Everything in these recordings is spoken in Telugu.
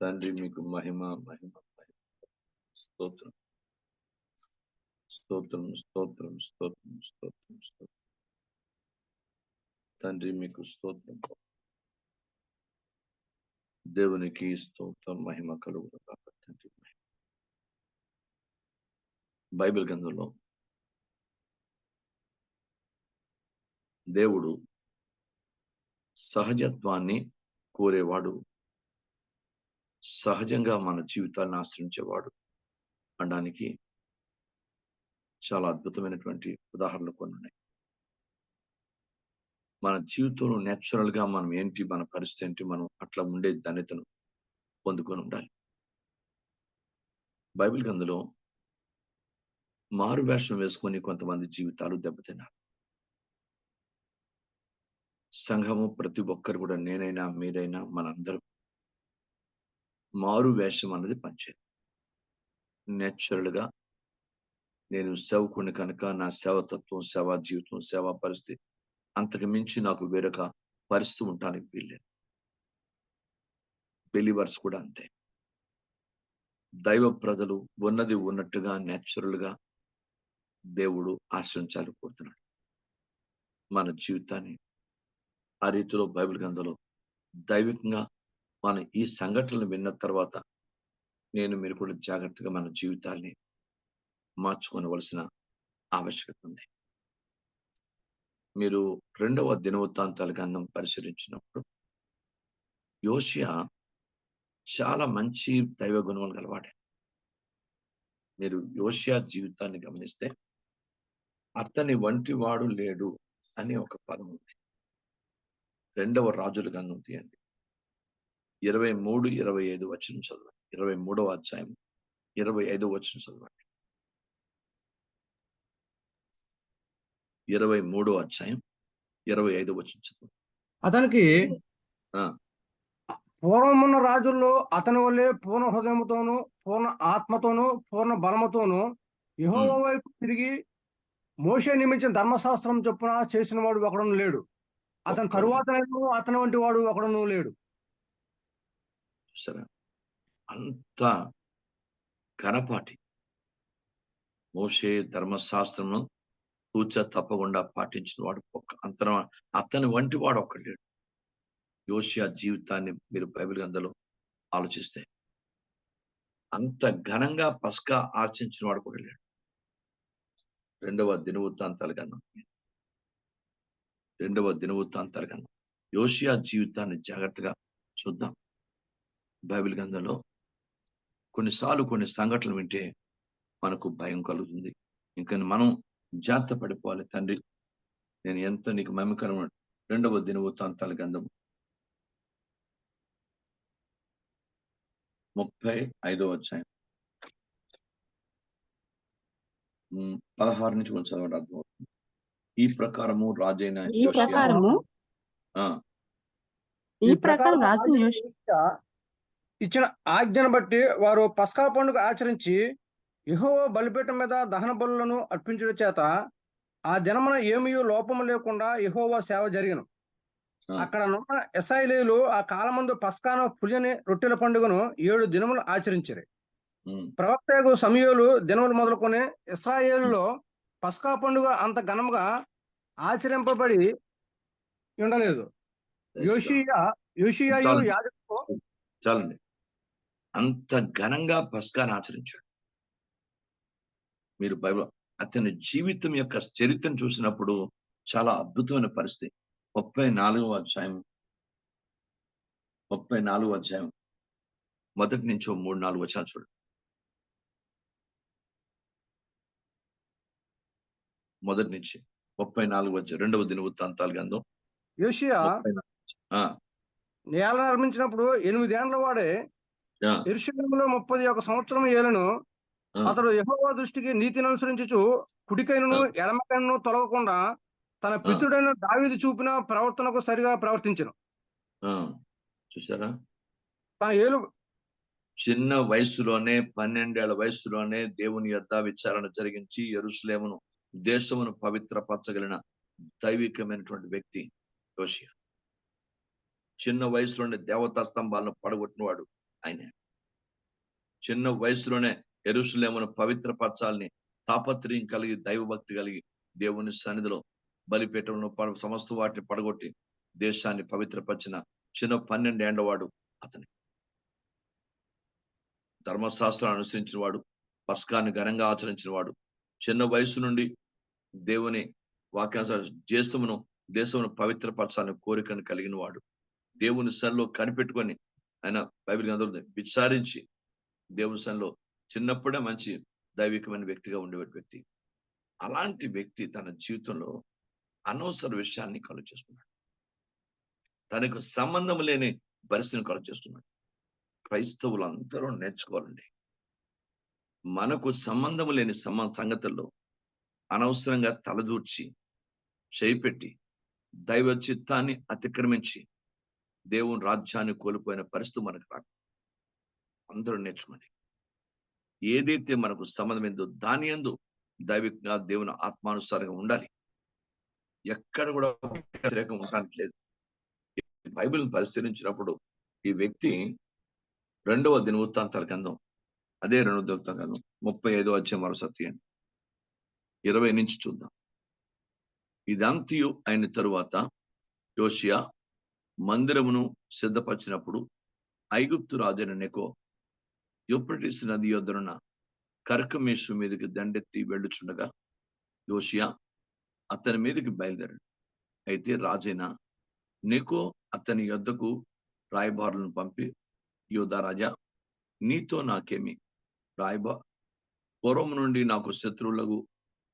తండ్రి మీకు మహిమ మహిమ మహిమ. స్తోత్రం స్తోత్రం స్తోత్రం స్తోత్రం స్తోత్రం స్తోత్రం. తండ్రి మీకు స్తోత్రం. దేవునికి స్తోత్రం మహిమ కలుగును గాక. తండ్రి బైబిల్ గ్రంథంలో దేవుడు సహజత్వాన్ని కోరేవాడు, సహజంగా మన జీవితాలను ఆశ్రయించేవాడు అనడానికి చాలా అద్భుతమైనటువంటి ఉదాహరణలు కొన్ని ఉన్నాయి. మన జీవితంలో నేచురల్ గా మనం ఏంటి, మన పరిస్థితి ఏంటి, మనం అట్లా ఉండే ధన్యతను పొందుకొని ఉండాలి. బైబిల్ గ్రంథంలో మారు వేషం వేసుకొని కొంతమంది జీవితాలు దెబ్బతిన్నారు. సంఘము ప్రతి ఒక్కరు కూడా, నేనైనా మీరైనా మనందరం మారు వేషం అన్నది పనిచేయాలి. నేచురల్ గా నేను సేవకుని కనుక నా సేవతత్వం, సేవా జీవితం, సేవా పరిస్థితి అంతకు మించి నాకు వేరొక పరిస్థితి ఉండటానికి వీల్లేదు. బిలీవర్స్ కూడా అంతే. దైవ ప్రజలు ఉన్నది ఉన్నట్టుగా నేచురల్ గా దేవుడు ఆశ్రయించాలి కోరుతున్నాడు. మన జీవితాన్ని ఆ రీతిలో బైబిల్ గ్రంథంలో దైవికంగా మనం ఈ సంఘటనలు విన్న తర్వాత మీరు కూడా జాగ్రత్తగా మన జీవితాన్ని మార్చుకోవలసిన ఆవశ్యకత ఉంది. మీరు 2వ దినవృత్తాంతాల గ్రంథం పరిశీలించినప్పుడు యోషియా చాలా మంచి దైవ గుణాలు గలవాడే. మీరు యోషియా జీవితాన్ని గమనిస్తే అతని వంటి వాడు లేడు అని ఒక పదం ఉంది. 2వ రాజుల గ్రంథం తీయండి, 23-25 వచనం చదవండి. 23వ అధ్యాయం 25వ వచనం చదవండి. 23వ అధ్యాయం 25వ వచనం చదవండి. అతనికి పూర్వమున్న రాజుల్లో అతని వల్లే పూర్ణ హృదయముతోను, పూర్ణ ఆత్మతోను, పూర్ణ బలముతోను యెహోవా వైపు తిరిగి మోషే నియమించిన ధర్మశాస్త్రం చొప్పున చేసిన వాడు ఒకడును లేడు. అతని తరువాత అతని వంటి వాడు ఒకడును లేడు. సరే, అంత ఘనపాటి మోషే ధర్మశాస్త్రము తూచ తప్పకుండా పాటించిన వాడు అతని వంటి వాడు ఒక్కడు లేడు. యోషియా జీవితాన్ని మీరు బైబిల్ గ్రంథంలో ఆలోచిస్తే అంత ఘనంగా పస్కా ఆచరించిన వాడు కూడా లేడు. 2వ దినవృత్తాంతాల గ్రంథం యోషియా జీవితాన్ని జాగ్రత్తగా చూద్దాం. బైబిల్ గ్రంథంలో కొన్నిసార్లు కొన్ని సంఘటనలు వింటే మనకు భయం కలుగుతుంది. ఇంకా మనం జాగ్రత్త పడిపోవాలి. తండ్రి నేను ఎంత నీకు మహిమకరమైన 2వ దినవృత్తాంతాల గ్రంథం 35వ అధ్యాయం 16 నుంచి కొంచెం చదవడం అర్థమవుతుంది. ఈ ప్రకారము రాజైన రాజు ఇచ్చిన ఆజ్ఞను బట్టి వారు పస్కా పండుగ ఆచరించి యెహోవా బలిపీఠం మీద దహన బలులను అర్పించడం చేత ఆ దినమున ఏమీ లోపము లేకుండా యెహోవా సేవ జరిగను. అక్కడ ఉన్న ఇశ్రాయేలీయులు ఆ కాలమందు పస్కాను పులియని రొట్టెల పండుగను 7 దినములు ఆచరించారు. ప్రవక్త సమూయేలు దినములు మొదలుకొని ఇశ్రాయేలులో పస్కా పండుగ అంత ఘనముగా ఆచరింపబడి ఉండలేదు. చాలండి, అంత ఘనంగా పస్కాను ఆచరించాడు. మీరు బైబిల్ అతని జీవితం యొక్క చరిత్రను చూసినప్పుడు చాలా అద్భుతమైన పరిస్థితి. 34వ అధ్యాయం మొదటి నుంచి 3-4 వచనాలు చూడండి. మొదటి నుంచి 34 వచ్చాయి. 2వ దినవృత్తాంతాల గ్రంథం యోషియా నేల నిర్మించినప్పుడు 8 ఏండ్ల వాడే యెరూషలేములో 31 సంవత్సరం ఏలను. అతడు యెహోవా దృష్టికి నీతిని అనుసరించుచు కుడికైనను ఎడమకైనను తొలగకుండా తన పితరుడైన దావీదు చూపిన ప్రవర్తనకు సరిగా ప్రవర్తించెను. చూసారా, తన ఏలు చిన్న వయసులోనే 12 ఏళ్ల వయసులోనే దేవుని యొద్ద విచారణ జరిగించి యెరూషలేమును దేశమును పవిత్రపరచగలిగిన దైవికమైనటువంటి వ్యక్తి యోషియా. చిన్న వయసులోనే దేవతా స్తంభాలను పడగొట్టినవాడు ఆయనే. చిన్న వయసులోనే యెరూషలేమును పవిత్రపరచాలని తాపత్రయం కలిగి, దైవభక్తి కలిగి, దేవుని సన్నిధిలో బలిపీఠంలో సమస్త వాటిని పడగొట్టి దేశాన్ని పవిత్రపరిచిన చిన్న 12 ఏండ్ల వాడు అతని. ధర్మశాస్త్రాన్ని అనుసరించిన వాడు, పస్కాన్ని ఘనంగా ఆచరించిన వాడు, చిన్న వయసు నుండి దేవుని వాక్యానుసారం దేశమును పవిత్రపరచాలని కోరికను కలిగిన వాడు, దేవుని సన్నిధిలో కనిపెట్టుకొని ఆయన బైబిల్ గ్రంథంలో విచారించి దేవుని సన్నిధిలో చిన్నప్పుడే మంచి దైవికమైన వ్యక్తిగా ఉండేవాడు వ్యక్తి. అలాంటి వ్యక్తి తన జీవితంలో అనవసర విషయాన్ని కలుగ చేసుకున్నాడు. తనకు సంబంధం లేని పరిస్థితిని కలుగ చేసుకున్నాడు. క్రైస్తవులు అందరూ నేర్చుకోవాలండి. మనకు సంబంధం లేని సంగతుల్లో అనవసరంగా తలదూర్చి చేయిపెట్టి దైవ చిత్తాన్ని అతిక్రమించి దేవుని రాజ్యాన్ని కోల్పోయిన పరిస్థితి మనకు రాదు. అందరూ నేర్చుకోండి. ఏదైతే మనకు సంబంధం ఏందో దాని యందు దైవికంగా దేవుని ఆత్మానుసారంగా ఉండాలి. ఎక్కడ కూడా వ్యతిరేకం ఉండడానికి లేదు. బైబిల్ పరిశీలించినప్పుడు ఈ వ్యక్తి 2వ దినవృత్తాంతాల గ్రంథం, అదే 2వ దినవృత్తాంతాల గ్రంథం 35వ అధ్యాయం మరో సత్యం 20 నుంచి చూద్దాం. ఇదంతయు అయిన తరువాత యోషియా మందిరమును సిద్ధపరిచినప్పుడు ఐగుప్తు రాజైన నెకో యూఫ్రటీసు నది యొద్దనున్న కర్కమేషు మీదకి దండెత్తి వెళ్ళుచుండగా యోషియా అతని మీదకి బయలుదేరాడు. అయితే రాజైన నెకో అతని యొద్దకు రాయబారులను పంపి, యూదా రాజా, నీతో నాకేమి? పూర్వం నుండి నాకు శత్రువులకు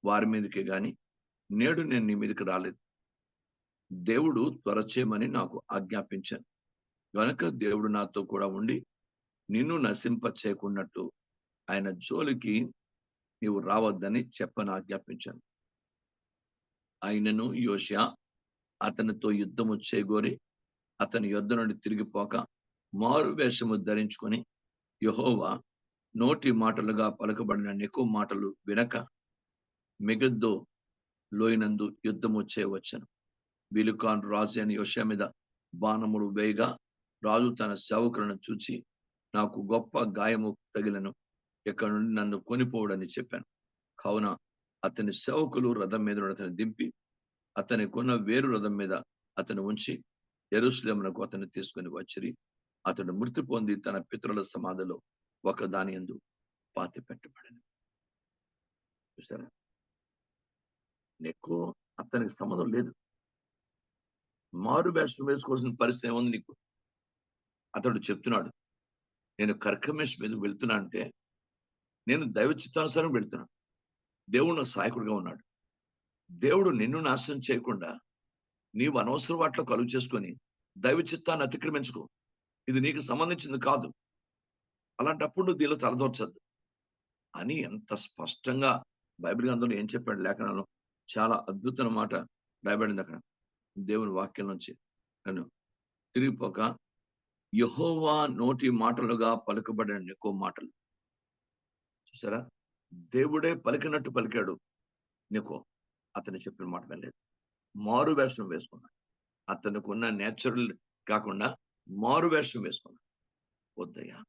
వారి మీదకే గాని నేడు నేను నీ మీదకి రాలేదు. దేవుడు త్వర చేయమని నాకు ఆజ్ఞాపించాను గనుక దేవుడు నాతో కూడా ఉండి నిన్ను నశింప చేయకున్నట్టు ఆయన జోలికి నీవు రావద్దని చెప్పని ఆజ్ఞాపించాను. ఆయనను యోషియా అతనితో యుద్ధము చేయగోరి అతని యొద్ద నుండి తిరిగిపోక మారు వేషము ధరించుకొని యెహోవా నోటి మాటలుగా పలకబడిన నెకో మాటలు వినక మెగిద్దో లోయనందు యుద్ధము చేయవచ్చును. బిలుకాను రాజు అయిన యోషియా మీద బాణములు వేయగా రాజు తన సేవకులను చూచి, నాకు గొప్ప గాయము తగిలను, ఇక్కడ నుండి నన్ను కొనిపోవడని చెప్పాను. కావున అతని సేవకులు రథం మీద అతని దింపి అతని కొన్న వేరు రథం మీద అతను ఉంచి యెరూషలేమునకు అతన్ని తీసుకుని వచ్చిరి. అతడు మృతి పొంది తన పితరుల సమాధిలో ఒక దాని యందు పాతి పెట్టబడను. చూసారా, నీకు అతనికి సంబంధం లేదు. మారు వేషం వేసుకోవాల్సిన పరిస్థితి ఏముంది నీకు? అతడు చెప్తున్నాడు, నేను కర్కమేష్ మీద వెళ్తున్నా అంటే నేను దైవ చిత్తానుసారం వెళ్తున్నాను. దేవుడు నాకు సహాయకుడిగా ఉన్నాడు. దేవుడు నిన్ను నాశనం చేయకుండా నీవు అనవసర వాటిలో కలుగు చేసుకొని దైవ చిత్తాన్ని అతిక్రమించుకో. ఇది నీకు సంబంధించింది కాదు. అలాంటప్పుడు నువ్వు దీనిలో తలదోర్చద్దు అని ఎంత స్పష్టంగా బైబిల్ గ్రంథంలో ఏం చెప్పాడు లేఖనాల్లో. చాలా అద్భుతమైన మాట రాయబడింది అక్కడ దేవుని వాక్యం నుంచి. నేను తిరిగిపోక యెహోవా నోటి మాటలుగా పలుకబడిన నెకో మాటలు. చూసారా, దేవుడే పలికినట్టు పలికాడు నెకో. అతను చెప్పిన మాట వెళ్ళలేదు. మారు వేషం వేసుకున్నాడు. అతనికి ఉన్న నేచురల్ కాకుండా మారు వేషం వేసుకున్నాడు. వద్దయ్యా,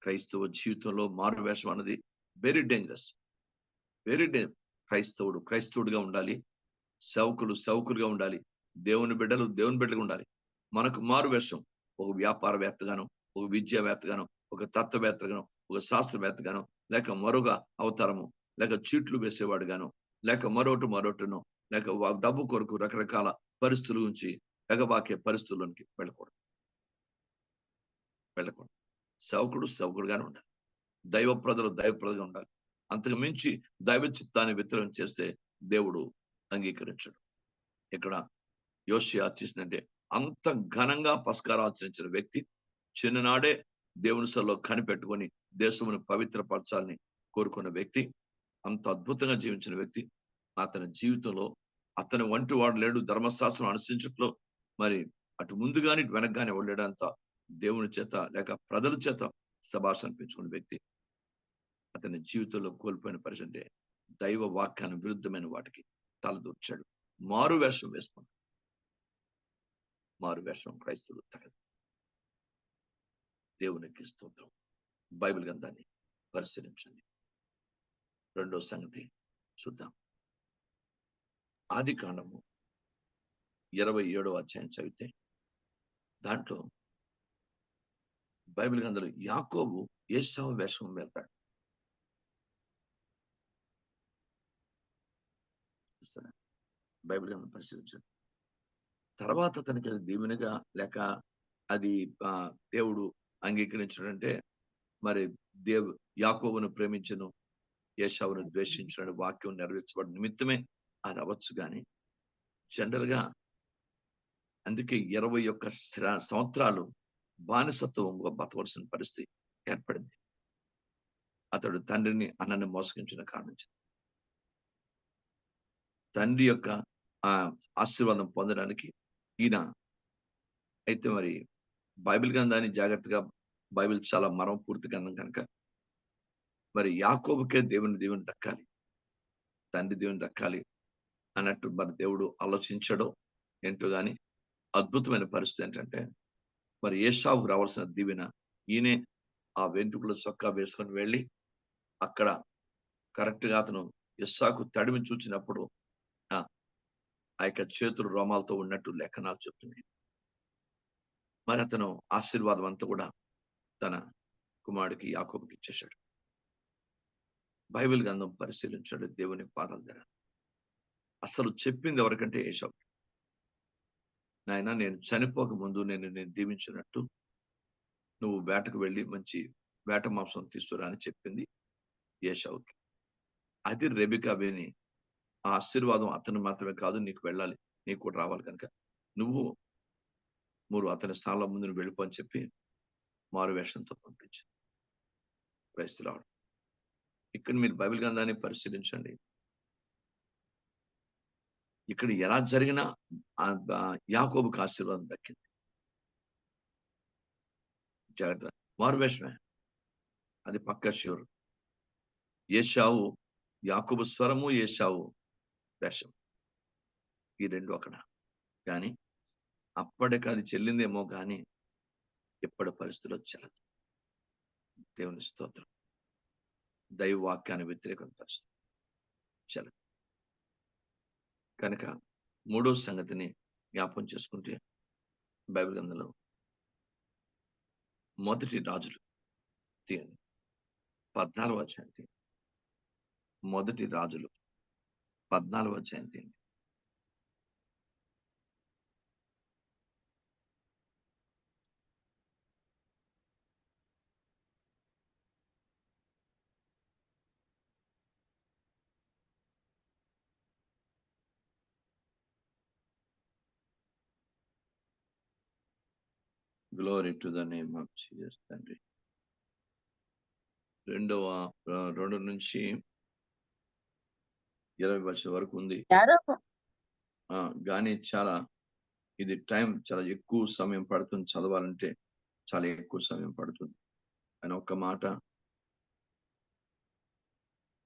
క్రైస్తవ జీవితంలో మారు వేషం అన్నది వెరీ డేంజరస్. Very danger. క్రైస్తవుడుగా ఉండాలి. సేవకులుగా ఉండాలి. దేవుని బిడ్డలు దేవుని బిడ్డలుగా ఉండాలి. మనకు మారు వేషం ఒక వ్యాపారవేత్తగాను, ఒక విద్యావేత్తగాను, ఒక తత్వవేత్తగాను, ఒక శాస్త్రవేత్తగాను, లేక మరొక అవతారము, లేక చీట్లు వేసేవాడుగాను, లేక మరోటును, లేక డబ్బు కొరకు రకరకాల పరిస్థితుల నుంచి ఎగబాకే పరిస్థితుల్లోనికి వెళ్ళకూడదు. సేవకుడుగానే ఉండాలి. దైవప్రదలుగా ఉండాలి. అంతకు మించి దైవ చిత్తాన్ని వ్యతిరేకం చేస్తే దేవుడు అంగీకరించడు. ఇక్కడ యోషియా చేసినట్టే అంత ఘనంగా పస్కారం ఆచరించిన వ్యక్తి, చిన్ననాడే దేవుని సన్నిధిలో కనిపెట్టుకొని దేశమును పవిత్రపరచాలని కోరుకున్న వ్యక్తి, అంత అద్భుతంగా జీవించిన వ్యక్తి, అతని జీవితంలో అతని వంటి వాడు లేడు. ధర్మశాస్త్రం అనుసరించట్లో మరి అటు ముందుగాని వెనక్గానే వెళ్ళేడంత దేవుని చేత లేక ప్రజల చేత శభాష్ అనిపించుకున్న వ్యక్తి అతని జీవితంలో కోల్పోయిన పరిస్థితి దైవ వాక్యాన్ని విరుద్ధమైన వాటికి తలదూర్చాడు. మారు వేషం వేసుకున్నాడు. మారు వేషం క్రైస్తవులు తగదు. దేవునికి స్తోత్రం. బైబిల్ గ్రంథాన్ని పరిశీలించండి. రెండో సంగతి చూద్దాం. ఆది కాండము 27వ అధ్యాయం చదివితే దాంట్లో బైబిల్ గ్రంథంలో యాకోబు ఏశావు వేషం వెళ్తాడు. బైబిల్ గ్రంథం పరిశీలించండి. తర్వాత అతనికి అది దీవెనగా లేక అది దేవుడు అంగీకరించడంటే మరి యాకోబును ప్రేమించను, ఏశావును ద్వేషించిన వాక్యం నెరవేర్చబడిన నిమిత్తమే అది అవ్వచ్చు. కానీ జనరల్ గా అందుకే 21 సంవత్సరాలు బానిసత్వంగా బతవలసిన పరిస్థితి ఏర్పడింది. అతడు తండ్రిని అన్నని మోసగించిన కారణం తండ్రి యొక్క ఆశీర్వాదం పొందడానికి ఈయన అయితే మరి బైబిల్ గ్రంథాన్ని జాగ్రత్తగా, బైబిల్ చాలా మరం పూర్తి గ్రంథం కనుక మరి యాకోబుకే దేవుని దక్కాలి, తండ్రి దేవుని దక్కాలి అన్నట్టు మరి దేవుడు ఆలోచించడో ఏంటో గాని అద్భుతమైన పరిస్థితి ఏంటంటే మరి ఏశావుకు రావాల్సిన దీవెన ఈయనే ఆ వెంట్రుకల చొక్కా వేసుకొని వెళ్ళి అక్కడ కరెక్ట్ గా అతను ఇస్సాకు తడిమి చూచినప్పుడు ఆ యొక్క చేతులు రోమాలతో ఉన్నట్టు లేఖనాలు చెప్తున్నాయి. మరి అతను ఆశీర్వాదం అంతా కూడా తన కుమారుడికి యాకోబుకి ఇచ్చేశాడు. బైబిల్ గ్రంథం పరిశీలించాడు దేవుని పాదాల దగ్గర. అసలు చెప్పింది ఎవరికంటే ఏశావు. నాయన, నేను చనిపోక ముందు నేను దీవించినట్టు నువ్వు వేటకు వెళ్ళి మంచి వేట మాంసం తీసుకురా అని చెప్పింది ఏశావుకి. అది రెబెకా విని ఆ ఆశీర్వాదం అతను మాత్రమే కాదు, నీకు వెళ్ళాలి, నీకు కూడా రావాలి, కనుక నువ్వు అతని స్థానంలో ముందు వెళ్ళిపో అని చెప్పి మారు వేషంతో పంపించారు. క్రైస్తవుడు ఇక్కడ మీరు బైబిల్ గ్రంథాన్ని పరిశీలించండి. ఇక్కడ ఎలా జరిగినా యాకోబుకు ఆశీర్వాదం దక్కింది. జాగ్రత్త, మారు వేషమే, అది పక్క ష్యూర్. ఏశావు యాకోబు స్వరము, ఏశావు వేషం, ఈ రెండు అక్కడ. కానీ అప్పటికి అది చెల్లిందేమో కానీ ఎప్పటి పరిస్థితుల్లో చెల్లదు. దేవుని స్తోత్రం. దైవ వాక్యాన్ని వ్యతిరేకమైన పరిస్థితి చెల్లదు. కనుక మూడో సంగతిని జ్ఞాపం చేసుకుంటే బైబిల్ గ్రంథంలో మొదటి రాజులు 14వ అధ్యాయం, మొదటి రాజులు 14వ అధ్యాయం. Glory to the name of Jesus. తండ్రి 2 నుంచి 20 వర్షం వరకు ఉంది. కానీ చాలా ఇది టైం చాలా ఎక్కువ సమయం పడుతుంది, చదవాలంటే చాలా ఎక్కువ సమయం పడుతుంది. అని ఒక్క మాట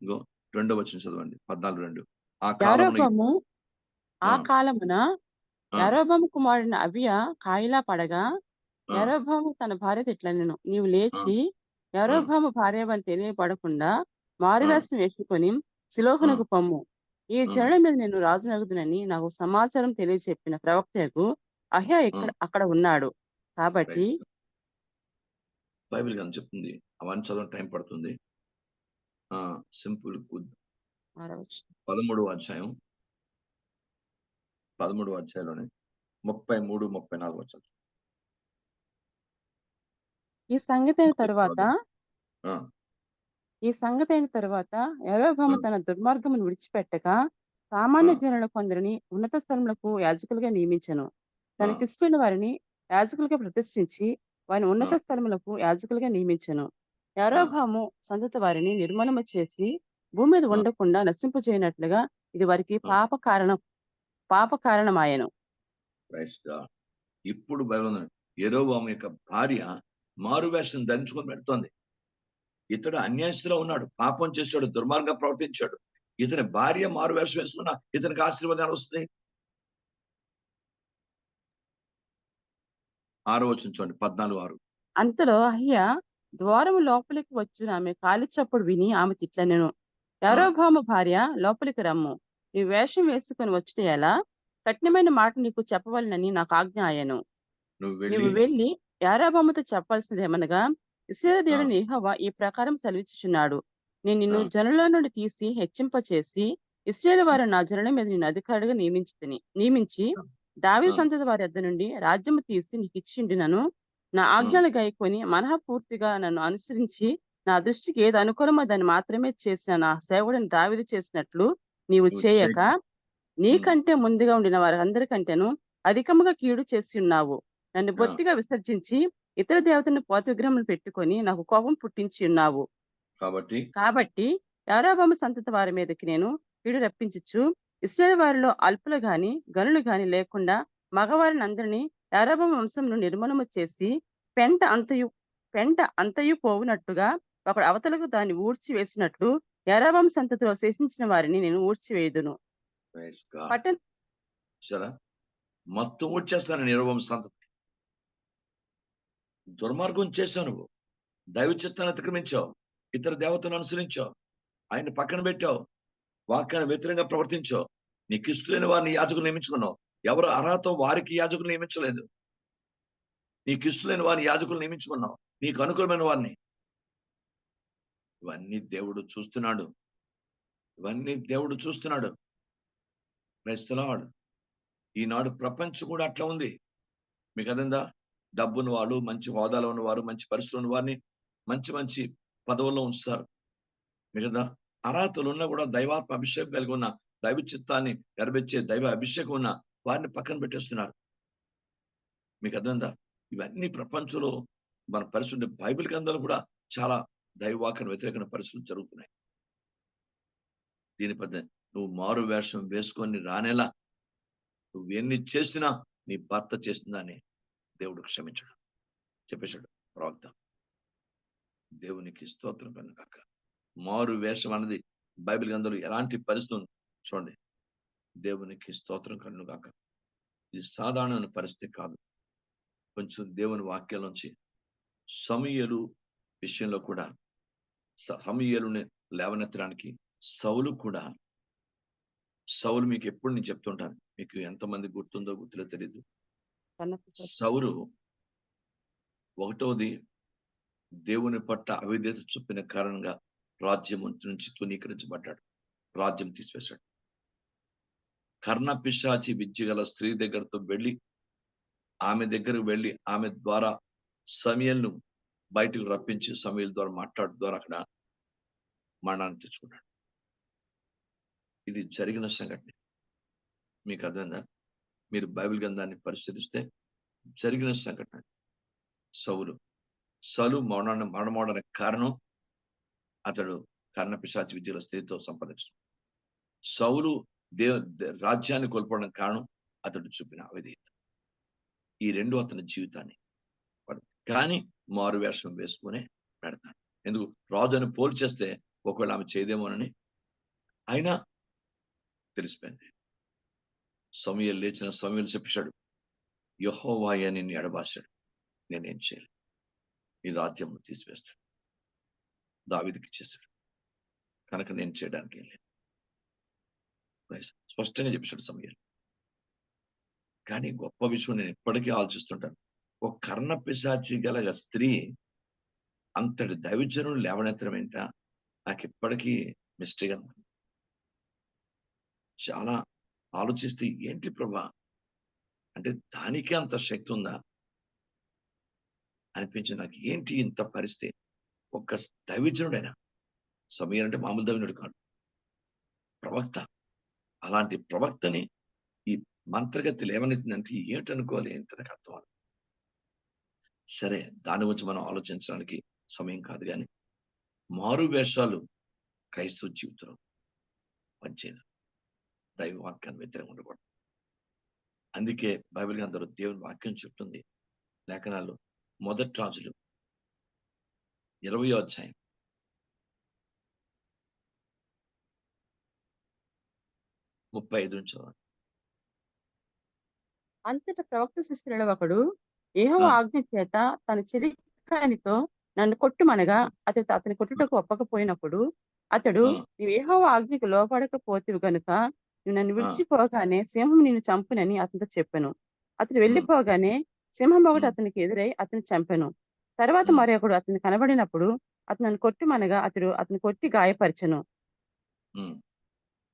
2వ వచనం చదవండి. 14:2. ఆ కాలమున యరొబాము కుమారుడైన అబియా కాయిలా పడగా యరొబాము తన భార్యతో ఇట్లనెను, నీవు లేచి యరొబాము భార్య అని తెలియపడకుండా మారువేషం వేసుకొని షిలోహునకు పొమ్ము. ఈ జనుల మీద నేను రాజునగుదునని నాకు సమాచారం తెలియచెప్పిన ప్రవక్తకు అహ్యా అక్కడ ఉన్నాడు. కాబట్టి బైబిల్ అని చెప్తుంది, అవన్నీ చదవడం టైం పడుతుంది. సింపుల్. 13వ అధ్యాయం 13వ అధ్యాయంలోనే 33, 34 వచ్చారు. ఈ సంగతి అయిన తరువాత యరొబాము తన దుర్మార్గమును విడిచిపెట్టక సామాన్య జనుల కొందరిని ఉన్నత స్థలములకు యాజకులుగా నియమించెను. తనకిష్టమైన వారిని యాజకులుగా ప్రతిష్ఠించి వారిని ఉన్నత స్థలములకు యాజకులుగా నియమించెను. యరొబాము సంతతి వారిని నిర్మూలన చేసి భూమి మీద ఉండకుండా నశింపజేయనట్లుగా ఇది వారికి పాప కారణమాయెను. ఇప్పుడు యరొబాము యొక్క భార్య మారువేషం ధరించుకొని పెడుతోంది. ఇతడు అన్యాయస్తులో ఉన్నాడు, పాపం చేశాడు, దుర్మార్గం ప్రవర్తించాడు. ఇతని భార్య మారువేషం వేసుకున్నా ఇతనికి ఆశీర్వాదాలు వస్తాయి. 6వ వచనం చూడండి, 14:6. అంతలో అహ్యా ద్వారము లోపలికి వచ్చి ఆమె కాలి చప్పుడు విని ఆమె తిట్లనెను. యరొబాము భార్య, లోపలికి రమ్ము. నీ వేషం వేసుకొని వచ్చుట ఎలా? కఠినమైన మాట నీకు చెప్పవలెనని నాకు ఆజ్ఞ ఆయెను. నువ్వు నీవు వెళ్ళి వెళ్లి యరొబాముతో చెప్పవలసినదేమనగా, ఇశ్రాయేలు ఆ, దేవుడైన యెహోవా ఈ ప్రకారం సెలవిచ్చుచున్నాడు. నేను ఆ, నిన్ను జనుల నుండి తీసి హెచ్చింపచేసి, ఇశ్రాయేలు వారు నా జనుల మీద నిన్ను అధికారిగా నియమించి ఆ, దావీదు సంతతి వారి యొద్ద నుండి రాజ్యము తీసి నీకిచ్చిండినను, నా ఆ, ఆజ్ఞలు గైకొని మనఃపూర్తిగా నన్ను అనుసరించి నా దృష్టికి ఏది అనుకూలమో దాన్ని మాత్రమే చేసిన నా సేవకుడైన దావీదు చేసినట్లు నీవు నువ్వు చేయక, చేయకు. ఉమ్, నీకంటే ముందుగా ఉండిన వారందరికంటేను అధికముగా కీడు చేసి ఉన్నావు. నన్ను ఆ, బొత్తిగా విసర్జించి ఇతర దేవతలను పోత విగ్రహములు పెట్టుకొని నాకు కోపం పుట్టించి ఉన్నావు. కాబట్టి కాబట్టి యారొబాము సంతతి వారి మీదకి నేను కీడు రప్పించుచు, ఇశ్రాయేలు వారిలో అల్పులు గాని గనులు గాని లేకుండా మగవారినందరినీ యారొబాము వంశంలో నిర్మూలము చేసి, పెంట అంతయు పెంట అంతయు పోవునట్టుగా ఒకడు అవతలకు దాన్ని ఊడ్చి వేసినట్లు యారొబాము సంతతిలో శేషించిన వారిని నేను ఊడ్చివేయుదును. praise God. పట్టణ సరే, మొత్తం వచ్చేస్తాను నిరవం సంతతి. దుర్మార్గం చేశావు నువ్వు, దైవ చిత్తాన్ని అతిక్రమించావు, ఇతర దేవతలను అనుసరించావు, ఆయన పక్కన పెట్టావు, వాక్యాన్ని వ్యతిరేకంగా ప్రవర్తించావు, నీకు ఇష్టమైన వారిని యాజకులు నియమించుకున్నావు. ఎవరు అర్హత వారికి యాజకులు నియమించలేదు. నీకు ఇష్టమైన వారిని యాజకులు నియమించుకున్నావు, నీకు అనుకూలమైన వారిని. ఇవన్నీ దేవుడు చూస్తున్నాడు, ఇవన్నీ దేవుడు చూస్తున్నాడు. క్రైస్తలాడు ఈనాడు ప్రపంచం కూడా అట్లా ఉంది. మీకు అదందా? డబ్బున్న వాళ్ళు, మంచి హోదాలో ఉన్నవారు, మంచి పరిస్థితులు ఉన్న వారిని మంచి మంచి పదవుల్లో ఉంచుతారు. మిగతా అర్హతలు ఉన్నా కూడా దైవాత్మ అభిషేకం కలిగి ఉన్న, దైవ చిత్తాన్ని నెరవేర్చే దైవ అభిషేకం ఉన్న వారిని పక్కన పెట్టేస్తున్నారు. మీకు అర్థమైందా? ఇవన్నీ ప్రపంచంలో మన పరిస్థితి బైబిల్ గ్రంథాలు కూడా చాలా దైవవాక్యం వ్యతిరేకమైన పరిస్థితులు జరుగుతున్నాయి. దీని పెద్ద నువ్వు మారు వేషం వేసుకొని రానేలా, నువ్వు ఎన్ని చేసినా నీ భర్త చేసిందని దేవుడు క్షమించడు చెప్పేశాడు ప్రవక్త. దేవునికి స్తోత్రం కనుక మారు వేషం అన్నది బైబిల్ గ్రంథంలో ఎలాంటి పరిస్థితి ఉంది చూడండి. దేవునికి స్తోత్రం కన్ను కాక. ఇది సాధారణమైన పరిస్థితి కాదు. కొంచెం దేవుని వాక్యాల సమూయేలు విషయంలో కూడా సమూయేలుని లేవనెత్తడానికి సౌలు మీకు ఎప్పుడు నేను చెప్తుంటాను, మీకు ఎంతమంది గుర్తుందో గుర్తులో తెలియదు. సౌలు ఒకటోది దేవుని పట్ల అవిధేయత చూపిన కారణంగా రాజ్యం నుంచి తునీకరించబడ్డాడు, రాజ్యం తీసివేశాడు. కర్ణపిశాచి విద్య గల స్త్రీ దగ్గరతో ఆమె దగ్గరకు వెళ్ళి ఆమె ద్వారా సమూయేలును బయటకు రప్పించి సమూయేలు ద్వారా మాట్లాడడం ద్వారా అక్కడ మరణాన్ని తెచ్చుకున్నాడు. ఇది జరిగిన సంఘటన. మీకు అర్థమైందా? మీరు బైబిల్ గ్రంథాన్ని పరిశీలిస్తే జరిగిన సంఘటన. సౌలు మరణమవడానికి కారణం అతడు కర్ణపిశాచి విద్యల స్త్రీతో సంపాదించడం. సౌలు రాజ్యాన్ని కోల్పోవడానికి కారణం అతడు చూపిన అవిధేయత. ఈ రెండు అతని జీవితాన్ని కానీ మారు వేషం వేసుకునే పెడతాడు. ఎందుకు? రాజుని పోల్ చేస్తే ఒకవేళ ఆమె చేయదేమోనని. అయినా తెలిసిపోయింది. సమూయేలు లేచిన సమూయేలు చెప్పాడు, యెహోవాయే నిన్ను ఎడబాశాడు, నేనేం చేయలేదు, ఈ రాజ్యం తీసివేస్తాడు, దావీదుకి ఇచ్చేశాడు, కనుక నేను చేయడానికి ఏం లేదు స్పష్టంగా చెప్పాడు సమూయేలు. కానీ గొప్ప విషయం నేను ఇప్పటికీ ఆలోచిస్తుంటాను, ఒక కర్ణపిశాచి గల స్త్రీ అంతటి దైవజనులు లేవనెత్తడం ఏంట నాకు ఇప్పటికీ మిస్టేక్ అన్నమాట. చాలా ఆలోచిస్తే ఏంటి ప్రభా, అంటే దానికే అంత శక్తి ఉందా అనిపించి నాకు. ఏంటి ఇంత పరిస్థితి? ఒక్క దైవజనుడైనా, సమూయేలు అంటే మామూలు దైవజనుడు కాదు, ప్రవక్త. అలాంటి ప్రవక్తని ఈ మంత్రగతి లేవనెత్తిందంటే ఏంటనుకోవాలి, ఏంటి నాకు అర్థం అవ్వదు. సరే, దాని గురించి మనం ఆలోచించడానికి సమయం కాదు. కానీ మారు వేషాలు క్రైస్తవ జీవితంలో పనిచేయదు, దైవ వాక్యాన్ని వ్యతిరేకంగా ఉండకూడదు. అందుకే బైబిల్ గ్రంథంలో దేవుని వాక్యం చెప్తుంది. లేఖనాలు మొదటి రాజులు 20వ అధ్యాయం 35 నుంచి చదవండి. అంతట ప్రవక్త శిష్యులలో ఒకడు యెహోవా ఆజ్ఞ చేత తన చెలి అతనితో నన్ను కొట్టుమనగా అతని కొట్టుటకు ఒప్పకపోయినప్పుడు అతడు, నీవు యెహోవా ఆజ్ఞకు లోబడకపోతివి గనుక నువ్వు నన్ను విడిచిపోగానే సింహం నిన్ను చంపునని అతనితో చెప్పెను. అతడు వెళ్ళిపోగానే సింహం ఒకటి అతనికి ఎదురై అతన్ని చంపెను. తర్వాత మరొకడు అతనికి కనబడినప్పుడు అతను నన్ను కొట్టుమనగా అతని కొట్టి గాయపరచెను.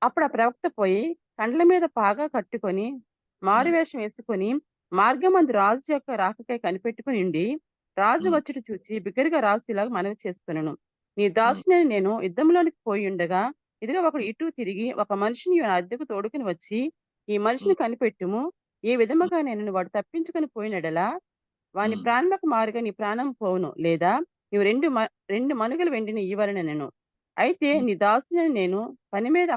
అప్పుడు ఆ ప్రవక్త పోయి కండ్ల మీద పాగా కట్టుకొని మారువేషం వేసుకొని మార్గమందు రాజు యొక్క రాకకై కనిపెట్టుకుని ఉండి, రాజు వచ్చుట చూచి బిగ్గరగా రాజు ఇలాగ మనవి చేసుకొనెను, నీ దాసుని నేను యుద్ధంలోనికి పోయి ఉండగా ఇదిగో ఒకడు ఇటు తిరిగి ఒక మనిషిని నా అద్దెకు తోడుకుని వచ్చి, ఈ మనిషిని కనిపెట్టుము, ఏ విధముగా నేను వాడు తప్పించుకొని పోయినడలా వాని ప్రాణములకు మారుగా నీ ప్రాణం పోవును, లేదా నీవు 2 మనుగుల వెండిని ఇవ్వవలెనెను. అయితే నీ దాసుని నేను పని మీద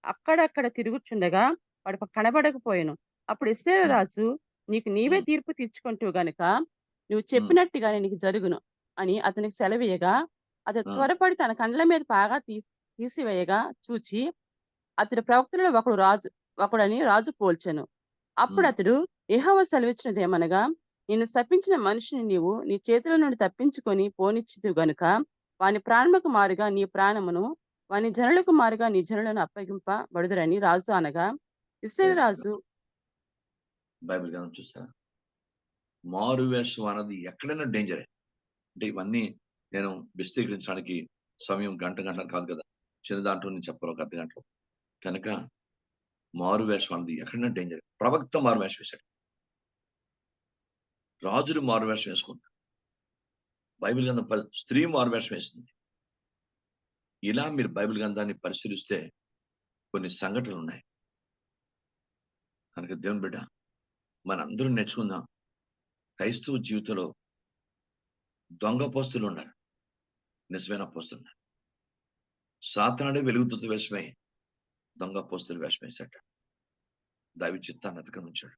అక్కడక్కడ తిరుగుచుండగా వాడు కనబడకపోయెను. అప్పుడు ఇశ్రాయేలు రాజు, నీకు నీవే తీర్పు తీర్చుకుంటువు గనుక నువ్వు చెప్పినట్టుగానే నీకు జరుగును అని అతనికి సెలవీయగా, అతడు త్వరపడి తన కండ్ల మీద పాగా తీసివేయగా చూచి అతడు ప్రవక్తలలో ఒకడని రాజు పోల్చెను. అప్పుడు అతడు, యెహోవా సెలవిచ్చినదేమనగా, నిన్ను శపించిన మనిషిని నీవు నీ చేతుల నుండి తప్పించుకొని పోనిచ్చితివి గనుక వాని ప్రాణములకు మారుగా నీ ప్రాణమును, వాని జనులకు మారుగా నీ జనులను అప్పగింపబడుదురని రాజు అనగా, ఇశ్రాయేలు రాజు బైబిల్ గ్రంథం చూస్తారా, మారువేషం అన్నది ఎక్కడైనా డేంజరే. అంటే ఇవన్నీ నేను విశ్లేషించడానికి సమయం గంటలు కాదు కదా, చిన్న దాంట్లో నేను చెప్పాలి ఒక 1 గంటలో. కనుక మారువేషం అన్నది ఎక్కడైనా డేంజర్. ప్రవక్త మారువేషం వేశాడు, రాజులు మారువేషం వేసుకుంటారు, బైబిల్ గ్రంథం స్త్రీ మారువేషం వేస్తుంది. ఇలా మీరు బైబిల్ గ్రంథాన్ని పరిశీలిస్తే కొన్ని సంఘటనలు ఉన్నాయి. కనుక దేవుని బిడ్డ, మనందరం నేర్చుకుందాం. క్రైస్తవ జీవితంలో దొంగ అపోస్తులు ఉన్నారు, నిజమైన అపోస్తులు ఉన్నారు. సాతానుడే వెలుగుదూత వేషమై దొంగ అపోస్తులు వేషం వేశాట. దావీదు చిత్తాన్ని అతిక్రమించాడు.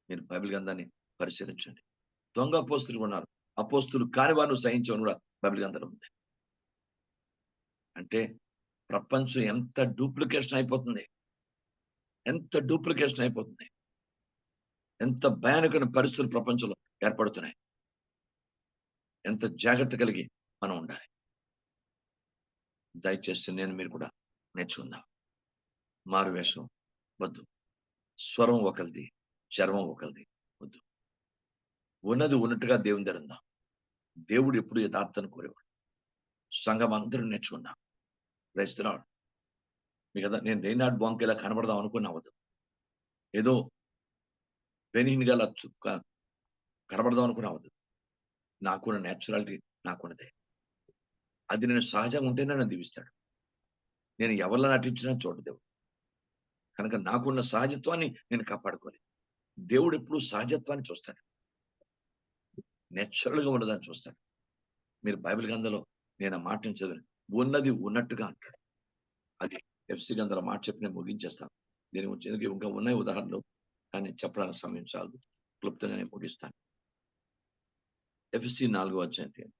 మీరు బైబిల్ గ్రంథాన్ని పరిశీలించండి. దొంగ అపోస్తులు ఉన్నారు, అపోస్తులు కాని వారిని సహించవని కూడా బైబిల్ గ్రంథంలో ఉంది. అంటే ప్రపంచం ఎంత డూప్లికేషన్ అయిపోతుంది, ఎంత భయానకమైన పరిస్థితులు ప్రపంచంలో ఏర్పడుతున్నాయి. ఎంత జాగ్రత్త కలిగి మనం ఉండాలి. దయచేసి మీరు కూడా నేర్చుకుందాం. మారువేషం వద్దు, స్వరం ఒకరిది, చర్మం ఒకరిది వద్దు. ఉన్నది ఉన్నట్టుగా దేవుని ధరిందాం. దేవుడు ఎప్పుడు యథార్థను కోరేవాడు. సంఘం అందరూ నేర్చుకుందాం. క్రైస్తవుడు మీ కదా, నేను రేనాడ్ బాంకేలా కనబడదాం అనుకుని అవ్వదు. ఏదో బెనిహిన్ గల కనబడదాం అనుకుని అవ్వదు. నాకున్న నేచురాలిటీ నాకున్నదే. అది నేను సహజంగా ఉంటేనే నన్ను దీవిస్తాడు. నేను ఎవరిలో నటించినా చూడు దేవుడు. కనుక నాకున్న సహజత్వాన్ని నేను కాపాడుకోవాలి. దేవుడు ఎప్పుడు సహజత్వాన్ని చూస్తాడు, నేచురల్ గా ఉన్నదాన్ని చూస్తాడు. మీరు బైబిల్ గ్రంథంలో నేను ఆ మాటను చదివాను, ఉన్నది ఉన్నట్టుగా అంటాడు. అది ఎఫ్సి గ్రంథంలో మాట చెప్పి నేను ముగించేస్తాను. దీని గురించి ఇంకా ఉన్నాయి ఉదాహరణలు, కానీ చెప్పడానికి సమయం చాలు. క్లుప్తంగా నేను ముగిస్తాను. ఎఫ్సి 4వ అధ్యాయం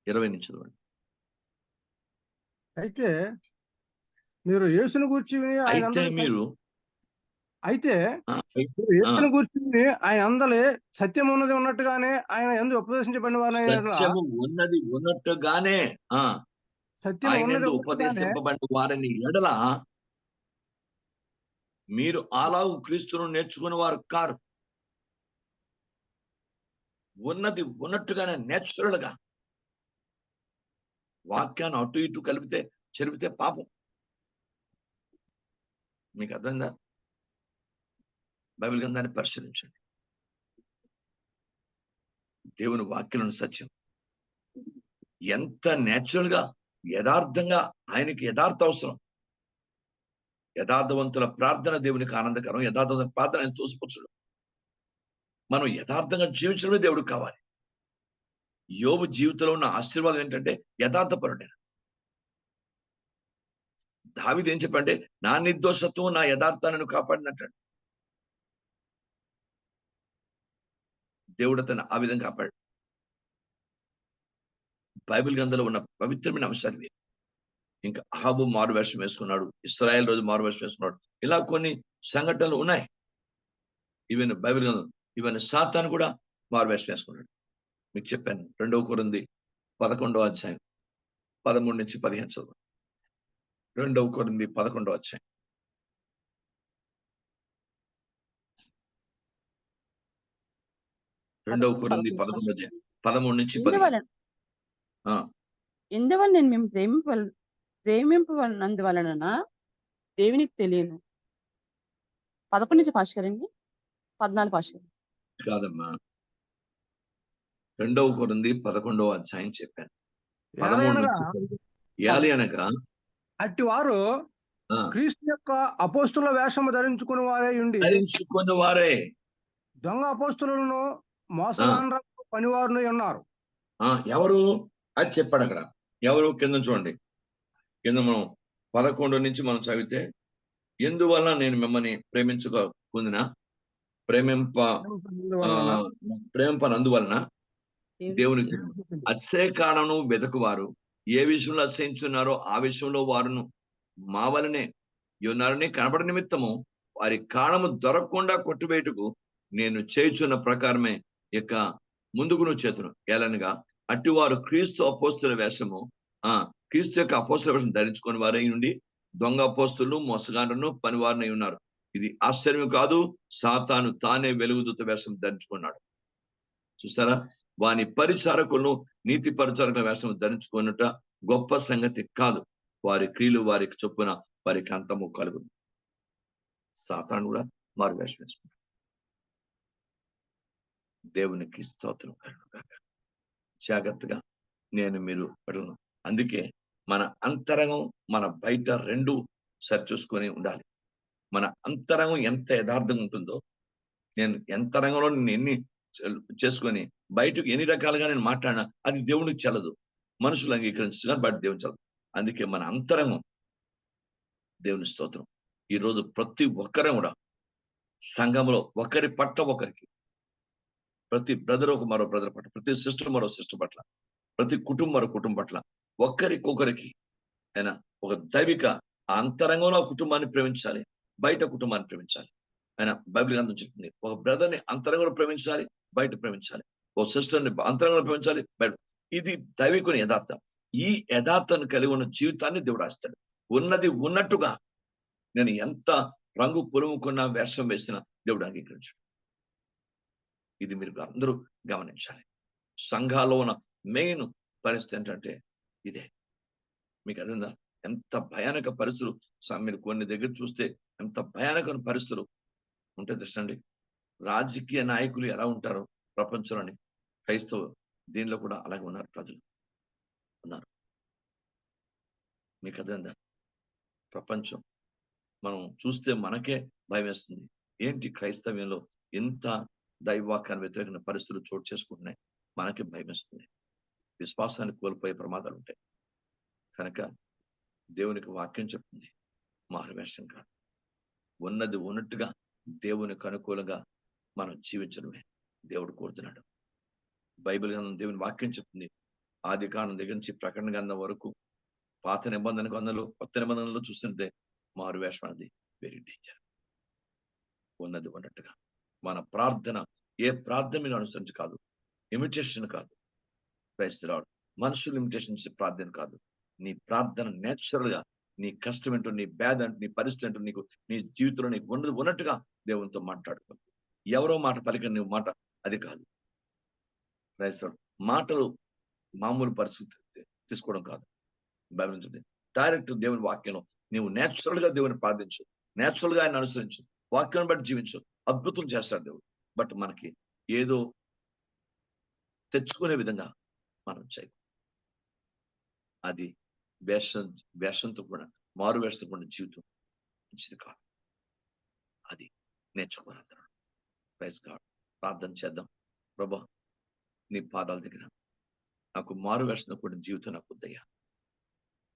20 నుంచి చదవండి. అయితే మీరు యేసును గూర్చి యేసును గూర్చి ఆయన అందలే సత్యం ఉన్నది ఉన్నట్టుగానే ఆయన యందు ఉపదేశించబడిన వారిని సత్యము ఉన్నది ఉన్నట్టుగానే ఆయన ఉపదేశింపబడిన వారిని ఎడల మీరు అలాగు క్రీస్తును నేర్చుకునే వారు కారు. ఉన్నది ఉన్నట్టుగానే నేచురల్ గా వాక్యాన్ని అటు ఇటు కలిపితే చెరిపితే పాపం. మీకు అర్థమైందా? బైబిల్ గ్రంథాన్ని పరిశీలించండి. దేవుని వాక్యం సత్యం ఎంత నేచురల్ గా యథార్థంగా, ఆయనకి యథార్థ అవసరం. యథార్థవంతుల ప్రార్థన దేవునికి ఆనందకరం. యథార్థవంతుల ప్రార్థన ఆయన తోసిపుచ్చడం. మనం యథార్థంగా జీవించడమే దేవుడికి కావాలి. యోబు జీవితంలో ఉన్న ఆశీర్వాదం ఏంటంటే యథార్థపరుడైన. దావీదు ఏం చెప్పంటే, నా నిర్దోషత్వం నా యథార్థాన్ని కాపాడినట్టు దేవుడు అతను ఆ విధంగా కాపాడు. బైబిల్ గ్రంథంలో ఉన్న పవిత్రమైన అంశాలు. ఇంకా అహాబు మారువేషం వేసుకున్నాడు, ఇశ్రాయేల్ రోజు మారువేషం వేసుకున్నాడు. ఇలా కొన్ని సంఘటనలు ఉన్నాయి. ఈవెన్ బైబిల్ గ్రంథం ఈవెన్ సాతాను కూడా మారువేషం వేసుకున్నాడు. మీకు చెప్పాను 2 కొరింథీ 11వ అధ్యాయం 13 నుంచి 15 చదువు. 2 కొరింథీ 11వ అధ్యాయం 2 కొరింథీ 11వ అధ్యాయం 13 నుంచి 15. ఎందువల్ల నేను మేము ప్రేమింపవలనందువలన దేవునికి తెలియను. 11 నుంచి పాస్కరండి, 14 పాస్కర్ కాదమ్మా, 2 కొరింథీ 11వ అధ్యాయం చెప్పాను. 13 నుంచి 15. ఏలి అనగా అట్టి వారు క్రీస్తు యొక్క అపోస్తుల వేషము ధరించుకుని వారే దొంగ అపోస్తులను మోసగాండ్రకు పనివారును ఉన్నారు. ఎవరు అది చెప్పాడు అక్కడ. ఎవరు? కింద చూడండి, కింద మనం 11 నుంచి మనం చదివితే, ఎందువల్ల నేను మిమ్మల్ని ప్రేమించుకుందినా ప్రేమింపనందువలన దేవునికి అతిశయకారణను వెతుకువారు ఏ విషయంలో అతిశయించున్నారో ఆ విషయంలో వారును మా వలనే ఉన్నారని కనపడ నిమిత్తము వారి కారణము దొరకకుండా కొట్టివేటుకు నేను చేయుచున్న ప్రకారమే ఇక ముందుకును చేతును. ఏలనగా అట్టివారు క్రీస్తు అపోస్తుల వేషము క్రీస్తు యొక్క అపోస్తుల వేషం ధరించుకుని వారై నుండి దొంగ అపోస్తులు మోసగాండ్రును పనివారినై ఉన్నారు. ఇది ఆశ్చర్యం కాదు, సాతాను తానే వెలుగుదూత వేషం ధరించుకున్నాడు. చూస్తారా? వాని పరిచారకులను నీతి పరిచారకుల వేషం ధరించుకున్నట గొప్ప సంగతి కాదు. వారి క్రియలు వారికి చొప్పున వారికి అంతము కలుగును. సాతాను కూడా మారు వేషం వేసుకుంటాడు. దేవునికి స్తోత్రం కలుగుగాక. జాగ్రత్తగా నేను మీరు పడును. అందుకే మన అంతరంగం మన బయట రెండు సరిచూసుకొని ఉండాలి. మన అంతరంగం ఎంత యథార్థంగా ఉంటుందో, నేను అంతరంగంలో నేను ఎన్ని చేసుకొని బయటకు ఎన్ని రకాలుగా నేను మాట్లాడినా అది దేవునికి చెల్లదు. మనుషులు అంగీకరించు కానీ బట్ దేవుని చెల్లదు. అందుకే మన అంతరంగం దేవుని స్తోత్రం. ఈరోజు ప్రతి ఒక్కరం కూడా సంఘంలో ఒకరి పట్ల ఒకరికి, ప్రతి బ్రదర్ ఒక మరో బ్రదర్ పట్ల, ప్రతి సిస్టర్ మరో సిస్టర్ పట్ల, ప్రతి కుటుంబం మరో కుటుంబం పట్ల ఒక్కరికొకరికి అయినా ఒక దైవిక అంతరంగంలో కుటుంబాన్ని ప్రేమించాలి, బయట కుటుంబాన్ని ప్రేమించాలి. ఆయన బైబిల్ గ్రంథం చెప్తుంది, ఒక బ్రదర్ని అంతరంగంలో ప్రేమించాలి, బయట ప్రేమించాలి. ఒక సిస్టర్ని అంతరంగంలో ప్రేమించాలి, బయట. ఇది దైవికుని యథార్థం. ఈ యథార్థాన్ని కలిగి ఉన్న జీవితాన్ని దేవుడు రాస్తాడు. ఉన్నది ఉన్నట్టుగా నేను ఎంత రంగు పొలుముకున్న వేషం వేసిన దేవుడు అంగీకరించు. ఇది మీరు అందరూ గమనించాలి. సంఘాల్లో ఉన్న మెయిన్ పరిస్థితి ఏంటంటే ఇదే. మీకు అర్థందా? ఎంత భయానక పరిస్థితులు మీరు కొన్ని దగ్గర చూస్తే ఎంత భయానక పరిస్థితులు ఉంటాయి తెలుసండి. రాజకీయ నాయకులు ఎలా ఉంటారో ప్రపంచంలోని, క్రైస్తవ దీనిలో కూడా అలాగే ఉన్నారు, ప్రజలు ఉన్నారు. మీకు అర్థందా? ప్రపంచం మనం చూస్తే మనకే భయం వేస్తుంది. ఏంటి క్రైస్తవ్యంలో ఎంత దైవవాక్యాన్ని వ్యతిరేకమైన పరిస్థితులు చోటు చేసుకుంటున్నాయి, మనకే భయం వేస్తుంది. విశ్వాసాన్ని కోల్పోయే ప్రమాదాలు ఉంటాయి. కనుక దేవునికి వాక్యం చెప్తుంది, మారువేషం కాదు, ఉన్నది ఉన్నట్టుగా దేవునికి అనుకూలంగా మనం జీవించడమే దేవుడు కోరుతున్నాడు. బైబిల్ గ్రంథం దేవుని వాక్యం చెప్తుంది, ఆది కాండం దగ్గర నుంచి ప్రకటన గ్రంథం వరకు, పాత నిబంధన గ్రంథంలో కొత్త నిబంధనలో చూస్తుంటే మారువేషం అనేది వెరీ డేంజర్. ఉన్నది ఉన్నట్టుగా మన ప్రార్థన ఏ ప్రార్థన మీరు అనుసరించి కాదు, ఇమిటేషన్ కాదు, క్రైస్తవుడు మనుషులు ఇమిటేషన్ చేసే ప్రార్థన కాదు. నీ ప్రార్థన నేచురల్ గా, నీ కష్టం ఏంటో, నీ బాధ అంటే, నీ పరిస్థితి ఏంటో, నీకు నీ జీవితంలో నీకు ఉన్నది ఉన్నట్టుగా దేవునితో మాట్లాడుకో. ఎవరో మాట పలికిన నువ్వు మాట అది కాదు. క్రైస్తవుడు మాటలు మామూలు పరిస్థితి తీసుకోవడం కాదు. భావించండి, డైరెక్ట్ దేవుని వాక్యంలో నీవు నేచురల్ గా దేవుని ప్రార్థించు, నేచురల్ గా ఆయన అనుసరించు, వాక్యాన్ని బట్టి జీవించు. అద్భుతం చేస్తాడు దేవుడు. బట్ మనకి ఏదో తెచ్చుకునే విధంగా మనం చేయ, అది వేషంతో కూడా, మారు వేషంతో కూడా జీవితం మంచిది కాదు. అది నేర్చుకోవాలి. Praise God. ప్రార్థన చేద్దాం. ప్రభా, నీ పాదాల దగ్గర నాకు మారు వేషంతో కూడా జీవితం నాకు వద్దయ్యా.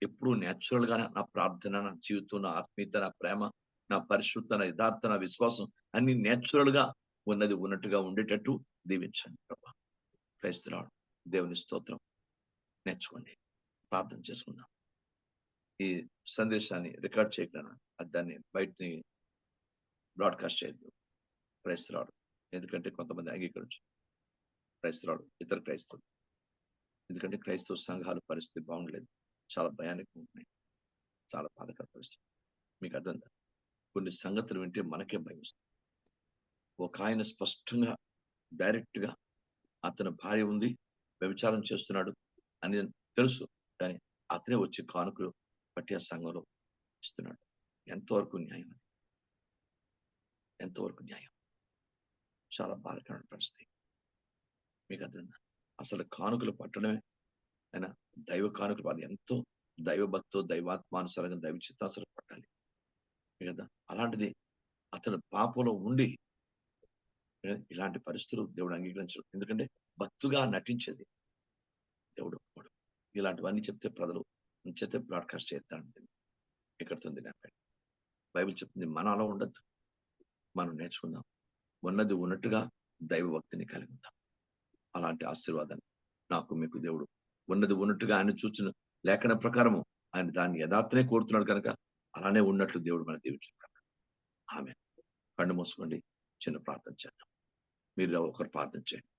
ఎప్పుడు నేచురల్ గా నా ప్రార్థన, నా జీవితం, నా ఆత్మీయత, నా ప్రేమ, నా పరిశుద్ధ, నా యథార్థ, నా విశ్వాసం అన్ని నేచురల్ గా ఉన్నది ఉన్నట్టుగా ఉండేటట్టు దీవించండి ప్రభా. Praise Lord. దేవుని స్తోత్రం. నేర్చుకోండి. ప్రార్థన చేసుకుందాం. ఈ సందేశాన్ని రికార్డ్ చేయగలను, దాన్ని బయటని బ్రాడ్కాస్ట్ చేయద్దు. క్రైస్తవుడు. ఎందుకంటే కొంతమంది అంగీకరించు క్రైస్తవుడు ఇతర క్రైస్తవులు. ఎందుకంటే క్రైస్తవ సంఘాల పరిస్థితి బాగుండలేదు. చాలా భయానకంగా ఉన్నాయి. చాలా బాధకర పరిస్థితి. మీకు అర్థం కాదు. కొన్ని సంగతులు వింటే మనకే భయం వస్తుంది. ఒక ఆయన స్పష్టంగా డైరెక్ట్ గా అతని భార్య ఉంది, వ్యభిచారం చేస్తున్నాడు అని తెలుసు. కానీ అతనే వచ్చి కానుకలు పట్టి ఆ సంఘంలో ఇస్తున్నాడు. ఎంతవరకు న్యాయం? ఎంతవరకు న్యాయం? చాలా బాధకరమైన పరిస్థితి. మీకు అర్థం అసలు కానుకలు పట్టడమే ఆయన దైవ కానుకలు వాళ్ళు ఎంతో దైవభక్తో దైవాత్మానుసారంగా దైవ చిత్తానుసారం పట్టాలి కదా. అలాంటిది అతను పాపంలో ఉండి ఇలాంటి పరిస్థితులు దేవుడు అంగీకరించడు. ఎందుకంటే భక్తుగా నటించేది దేవుడు ఒప్పుకోడు. ఇలాంటివన్నీ చెప్తే ప్రజలు చెప్తే బ్రాడ్కాస్ట్ చేస్తాడు. ఎక్కడుతుంది నా పైన బైబిల్ చెప్తుంది. మనం అలా ఉండద్దు. మనం నేర్చుకుందాం. ఉన్నది ఉన్నట్టుగా దైవ భక్తిని కలిగి ఉందాం. అలాంటి ఆశీర్వాదాన్ని నాకు మీకు దేవుడు ఉన్నది ఉన్నట్టుగా ఆయన చూచిన లేఖన ప్రకారము ఆయన దాన్ని యథార్థనే కోరుతున్నాడు కనుక అలానే ఉన్నట్లు దేవుడు మన దీవించుకుంటాడు. ఆమె కళ్ళు మూసుకోండి, చిన్న ప్రార్థన చేద్దాం. మీరు ఒకరు ప్రార్థన చేయండి.